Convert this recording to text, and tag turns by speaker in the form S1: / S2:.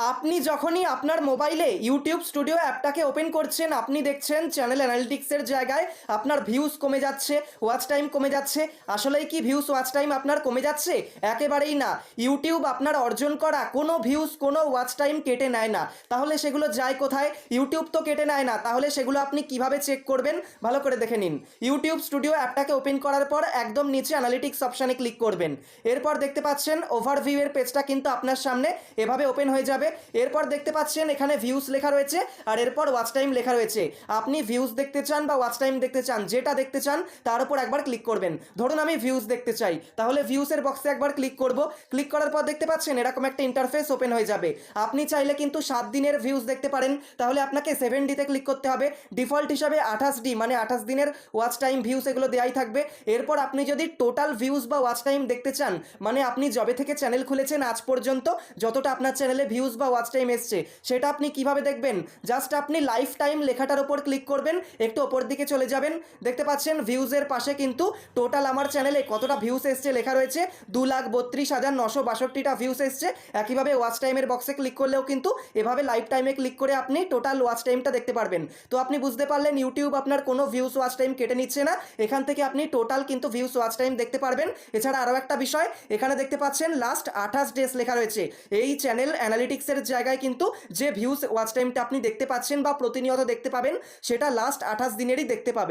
S1: আপনি যখনই আপনার মোবাইলে ইউটিউব স্টুডিও অ্যাপটাকে ওপেন করছেন, আপনি দেখছেন চ্যানেল অ্যানালিটিক্সের জায়গায় আপনার ভিউজ কমে যাচ্ছে, ওয়াচ টাইম কমে যাচ্ছে। আসলেই কি ভিউজ ওয়াচ টাইম আপনার কমে যাচ্ছে? একেবারেই না। ইউটিউব আপনার অর্জন করা কোনো ভিউজ কোনো ওয়াচ টাইম কেটে নেয় না। তাহলে সেগুলো যায় কোথায়? ইউটিউব তো কেটে নেয় না, তাহলে সেগুলো আপনি কিভাবে চেক করবেন? ভালো করে দেখে নিন। ইউটিউব স্টুডিও অ্যাপটাকে ওপেন করার পর একদম নিচে অ্যানালিটিক্স অপশানে ক্লিক করবেন। এরপর দেখতে পাচ্ছেন ওভারভিউ এর পেজটা কিন্তু আপনার সামনে এভাবে ওপেন হয়ে যাবে। এরপর দেখতে পাচ্ছেন এখানে ভিউজ লেখা রয়েছে আর এরপর ওয়াচ টাইম লেখা রয়েছে। আপনি ভিউজ দেখতে চান বা ওয়াচ টাইম দেখতে চান, যেটা দেখতে চান তার উপর একবার ক্লিক করবেন। ধরুন আমি ভিউজ দেখতে চাই, তাহলে ভিউসের বক্সে একবার ক্লিক করব। ক্লিক করার পর দেখতে পাচ্ছেন এরকম একটা ইন্টারফেস ওপেন হয়ে যাবে। আপনি চাইলে কিন্তু 7 দিনের ভিউজ দেখতে পারেন, তাহলে আপনাকে 7D-তে ক্লিক করতে হবে। ডিফল্ট হিসাবে 28D মানে 28 দিনের ওয়াচ টাইম ভিউজ এগুলো দেওয়াই থাকবে। এরপর আপনি যদি টোটাল ভিউজ বা ওয়াচ টাইম দেখতে চান, মানে আপনি যবে থেকে চ্যানেল খুলেছেন আজ পর্যন্ত যতটা আপনার চ্যানেলে ভিউজ বা ওয়াচ টাইম এসছে, সেটা আপনি কিভাবে দেখবেন? জাস্ট আপনি লাইফ টাইম লেখাটার উপর ক্লিক করবেন, একটু ওপর দিকে চলে যাবেন। দেখতে পাচ্ছেন ভিউজের পাশে কিন্তু টোটাল আমার চ্যানেলে কতটা ভিউজ এসছে লেখা রয়েছে। 2,32,962টা ভিউজ এসছে। একইভাবে ওয়াচ টাইমের বক্সে ক্লিক করলেও কিন্তু এভাবে লাইফ টাইমে ক্লিক করে আপনি টোটাল ওয়াচ টাইমটা দেখতে পারবেন। তো আপনি বুঝতে পারলেন ইউটিউব আপনার কোনো ভিউজ ওয়াচ টাইম কেটে নিচ্ছে না। এখান থেকে আপনি টোটাল কিন্তু ভিউজ ওয়াচ টাইম দেখতে পারবেন। এছাড়া আরও একটা বিষয়, এখানে দেখতে পাচ্ছেন লাস্ট 28 ডেজ লেখা রয়েছে। এই চ্যানেল অ্যানালিটিক্সের জায়গায় কিন্তু যে ভিউজ ওয়াচ টাইমটা আপনি দেখতে পাচ্ছেন বা প্রতিনিয়ত দেখতে পাবেন, সেটা লাস্ট 28 দিনেরই দেখতে পাবেন।